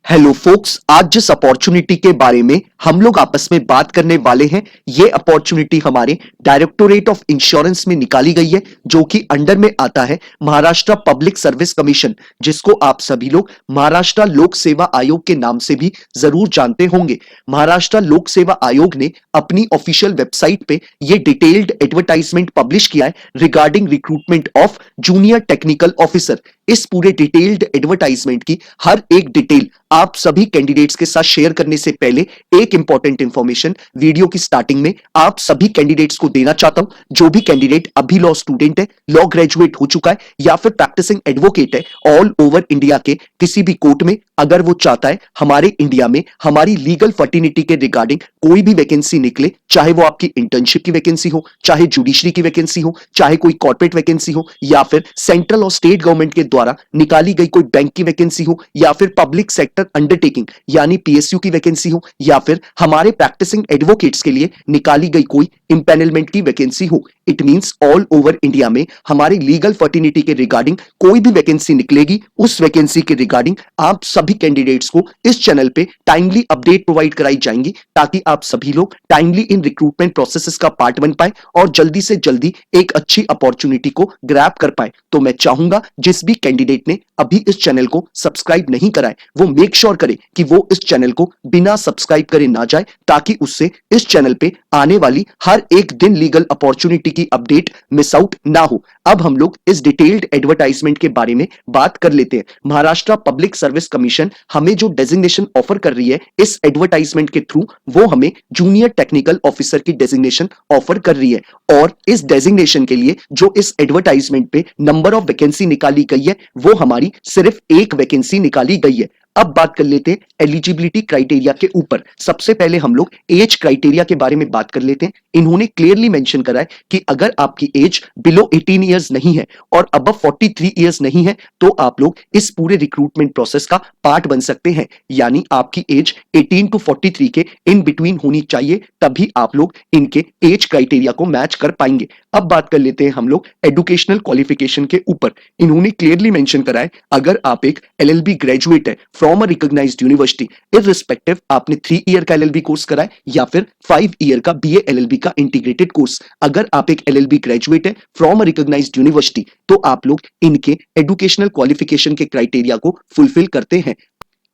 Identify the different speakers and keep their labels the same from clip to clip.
Speaker 1: Hello focus, आज जिस opportunity के बारे में हम लोग आपस में बात करने वाले हैं, ये अपॉर्चुनिटी हमारे डायरेक्टोरेट ऑफ इंश्योरेंस में निकाली गई है, जो कि अंडर में आता है महाराष्ट्र पब्लिक सर्विस कमीशन, जिसको आप सभी लोग महाराष्ट्र लोक सेवा आयोग के नाम से भी जरूर जानते होंगे। महाराष्ट्र लोक सेवा आयोग ने अपनी ऑफिशियल वेबसाइट पे ये डिटेल्ड एडवर्टाइजमेंट पब्लिश किया है regarding recruitment of junior technical officer. इस पूरे डिटेल्ड एडवर्टाइजमेंट की हर एक डिटेल आप सभी कैंडिडेट्स के साथ शेयर करने से पहले एक इंपॉर्टेंट इंफॉर्मेशन वीडियो की स्टार्टिंग में आप सभी कैंडिडेट्स को देना चाहता हूं। जो भी कैंडिडेट अभी लॉ स्टूडेंट है, लॉ ग्रेजुएट हो चुका है या फिर प्रैक्टिसिंग एडवोकेट है ऑल ओवर इंडिया के किसी भी कोर्ट में, अगर वो चाहता है हमारे इंडिया में हमारी लीगल फर्टिनिटी के रिगार्डिंग कोई भी वैकेंसी निकले, चाहे वो आपकी इंटर्नशिप की वैकेंसी हो, चाहे जुडिशरी की वैकेंसी हो, चाहे कोई कॉर्पोरेट वैकेंसी हो, या फिर सेंट्रल और स्टेट गवर्नमेंट के द्वारा निकाली गई कोई बैंक की वैकेंसी हो, या फिर पब्लिक सेक्टर अंडरटेकिंग यानी पीएसयू की वैकेंसी हो, या फिर हमारे प्रैक्टिसिंग एडवोकेट्स के लिए निकाली गई कोई इंपैनलमेंट की वैकेंसी हो, it means all over India में हमारी लीगल फर्टिनिटी के रिगार्डिंग कोई भी वैकेंसी निकलेगी, उस वैकेंसी के रिगार्डिंग आप सभी कैंडिडेट्स को इस चैनल पे टाइमली अपडेट प्रोवाइड कराई जाएंगी, ताकि आप सभी लोग टाइमली इन रिक्रूटमेंट प्रोसेसेस का पार्ट बन पाए और जल्दी से जल्दी एक अच्छी अपॉर्चुनिटी को ग्रैब कर पाए। तो मैं चाहूंगा जिस भी कैंडिडेट ने अभी इस चैनल को सब्सक्राइब नहीं करा है, वो मेक श्योर करे कि वो इस चैनल को बिना सब्सक्राइब करे ना जाए, ताकि उससे इस चैनल पे आने वाली हर एक दिन लीगल अपॉर्चुनिटी की अपडेट मिस आउट ना हो। अब हम लोग इस डिटेल्ड एडवर्टाइजमेंट के बारे में बात कर लेते हैं। महाराष्ट्र पब्लिक सर्विस कमीशन हमें जो डेजिग्नेशन ऑफर कर रही है इस एडवर्टाइजमेंट के थ्रू, वो हमें जूनियर टेक्निकल ऑफिसर की डेजिग्नेशन ऑफर कर रही है। और इस डेजिग्नेशन के लिए जो इस एडवर्टाइजमेंट पे नंबर ऑफ वैकेंसी निकाली गई है, वो हमारी सिर्फ एक वैकेंसी निकाली गई है। अब बात कर लेते हैं एलिजिबिलिटी क्राइटेरिया के ऊपर। सबसे पहले हम लोग एज क्राइटेरिया के बारे में बात कर लेते हैं। इन्होंने क्लियरली मेंशन करा है कि अगर आपकी एज बिलो 18 इयर्स नहीं है और अबव 43 इयर्स नहीं है, तो आप लोग इस पूरे रिक्रूटमेंट प्रोसेस का पार्ट बन सकते हैं। यानी आपकी एज 18 टू 43 के इन बिटवीन होनी चाहिए, तभी आप लोग इनके एज क्राइटेरिया को मैच कर पाएंगे। अब बात कर लेते हैं हम लोग एजुकेशनल क्वालिफिकेशन के ऊपर। इन्होंने क्लियरली मेंशन करा है, अगर आप एक एलएलबी ग्रेजुएट है from a recognised university, irrespective आपने 3 ईयर का एलएलबी कोर्स करा है या फिर 5 ईयर का बीए एलएलबी का इंटीग्रेटेड कोर्स, अगर आप एक एलएलबी ग्रेजुएट है फ्रॉम अ रिकॉग्नाइज्ड यूनिवर्सिटी, तो आप लोग इनके एजुकेशनल क्वालिफिकेशन के क्राइटेरिया को फुलफिल करते हैं।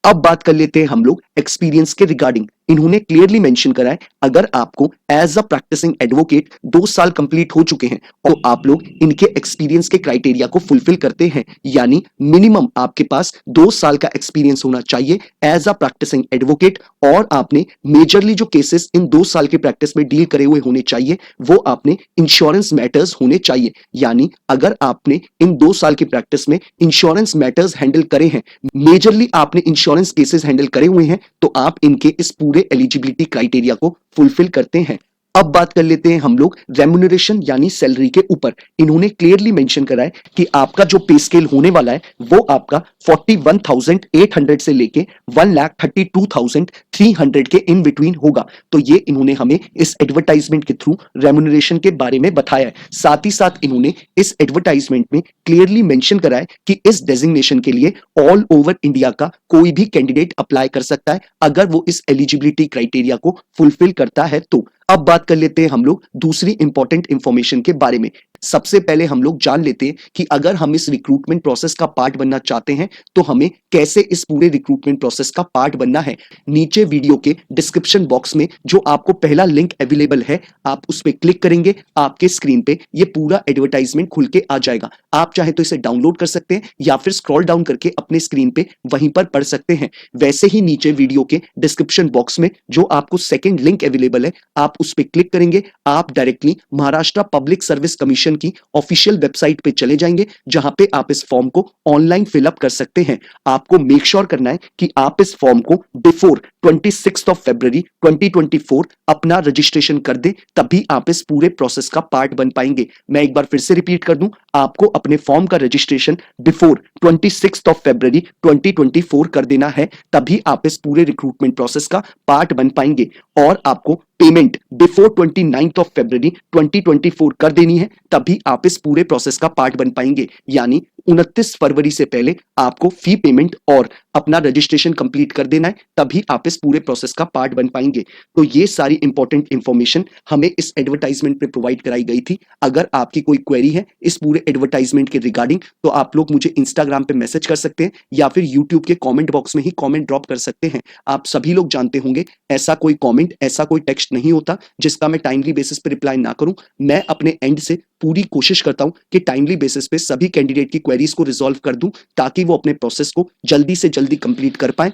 Speaker 1: अब बात कर लेते हैं हम लोग एक्सपीरियंस के रिगार्डिंग। इन्होंने क्लियरली मेंशन करा है, अगर आपको एज अ प्रैक्टिसिंग एडवोकेट 2 साल कंप्लीट हो चुके हैं तो आप लोग इनके एक्सपीरियंस के क्राइटेरिया को फुलफिल करते हैं। यानी मिनिमम आपके पास 2 साल का एक्सपीरियंस होना चाहिए एज अ प्रैक्टिसिंग एडवोकेट, और आपने मेजरली जो केसेस इन 2 साल के प्रैक्टिस में डील करे हुए होने चाहिए, वो आपने इंश्योरेंस मैटर्स होने चाहिए। यानी अगर आपने इन 2 साल की प्रैक्टिस में इंश्योरेंस मैटर्स हैंडल करे हैं, मेजरली आपने इंश्योरेंस केसेस हैंडल करे हुए हैं, तो आप इनके इस पूरे एलिजिबिलिटी क्राइटेरिया को फुलफिल करते हैं। अब बात कर लेते हैं हम लोग रेम्यूनरेशन यानी सैलरी के ऊपर। इन्होंने क्लियरली मेंशन करा है कि आपका जो पे स्केल होने वाला है वो आपका 41,800 से लेके 1,32,300 के इन बिटवीन होगा। तो ये इन्होंने हमें इस एडवर्टाइजमेंट के थ्रू रेम्यूनरेशन के बारे में बताया है। साथ ही साथ इन्होंने इस एडवर्टाइजमेंट में क्लियरली मेंशन करा है कि इस डेजिग्नेशन के लिए ऑल ओवर इंडिया का कोई भी कैंडिडेट अप्लाई कर सकता है, अगर वो इस एलिजिबिलिटी क्राइटेरिया को फुलफिल करता है तो। अब बात कर लेते हैं हम लोग दूसरी इंपॉर्टेंट इंफॉर्मेशन के बारे में। सबसे पहले हम लोग जान लेते हैं कि अगर हम इस रिक्रूटमेंट प्रोसेस का पार्ट बनना चाहते हैं तो हमें कैसे इस पूरे रिक्रूटमेंट प्रोसेस का पार्ट बनना है। नीचे वीडियो के डिस्क्रिप्शन बॉक्स में जो आपको पहला लिंक अवेलेबल है, आप उस पर क्लिक करेंगे, आपके स्क्रीन पे ये पूरा एडवर्टाइजमेंट खुल के आ जाएगा। आप चाहे तो इसे डाउनलोड कर सकते हैं या फिर स्क्रॉल डाउन करके अपने स्क्रीन पे वहीं पर पढ़ सकते हैं। वैसे ही नीचे वीडियो के डिस्क्रिप्शन बॉक्स में जो आपको सेकंड लिंक अवेलेबल है, आप उस पर क्लिक करेंगे, आप directly Maharashtra public service commission की ऑफिशियल वेबसाइट पे चले जाएंगे, जहां पे आप इस फॉर्म को ऑनलाइन फिलअप कर सकते हैं। आपको मेक श्योर करना है कि आप इस फॉर्म को बिफोर 26 ऑफ फरवरी 2024 अपना रजिस्ट्रेशन कर दें, तभी आप इस पूरे प्रोसेस का पार्ट बन पाएंगे। मैं एक बार फिर से रिपीट कर दूं, आपको अपने फॉर्म का रजिस्ट्रेशन बिफोर 26 ऑफ फरवरी 2024 कर देना है, तभी आप इस पूरे रिक्रूटमेंट प्रोसेस का पार्ट बन पाएंगे। और आपको पेमेंट बिफोर 29 ऑफ फरवरी 2024 कर देनी है, तभी आप इस पूरे प्रोसेस का पार्ट बन पाएंगे। यानी 29 फरवरी से पहले आपको फी पेमेंट और अपना रजिस्ट्रेशन कंप्लीट कर देना है, तभी आप इस पूरे प्रोसेस का पार्ट बन पाएंगे। तो ये सारी इंपॉर्टेंट इंफॉर्मेशन हमें इस एडवर्टाइजमेंट पे प्रोवाइड कराई गई थी। अगर आपकी कोई क्वेरी है इस पूरे एडवर्टाइजमेंट के रिगार्डिंग, तो आप लोग मुझे इंस्टाग्राम पे मैसेज कर सकते हैं या फिर यूट्यूब के कमेंट बॉक्स में ही कमेंट ड्रॉप कर सकते हैं। आप सभी लोग जानते होंगे ऐसा कोई कमेंट, ऐसा कोई टेक्स्ट नहीं होता जिसका मैं टाइमली बेसिस पे रिप्लाई ना करूं। मैं अपने एंड से पूरी कोशिश करता हूं कि टाइमली बेसिस पे सभी कैंडिडेट की क्वेरीज को रिजॉल्व कर दूं, ताकि वो अपने प्रोसेस को जल्दी से जल्दी कंप्लीट कर पाए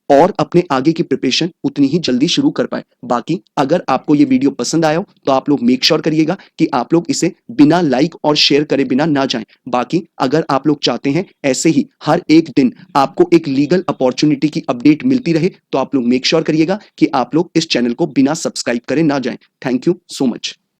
Speaker 1: और अपने आगे की प्रिपरेशन उतनी ही जल्दी शुरू कर पाए। बाकी अगर आपको ये वीडियो पसंद आया हो तो आप लोग मेक श्योर करिएगा कि आप लोग इसे बिना लाइक और शेयर करे बिना ना जाएं। बाकी अगर आप लोग चाहते हैं ऐसे ही हर एक दिन आपको एक लीगल अपॉर्चुनिटी की अपडेट मिलती रहे, तो आप लोग मेक श्योर करिएगा कि आप लोग इस चैनल को बिना सब्सक्राइब करे ना जाएं। Thank you so much.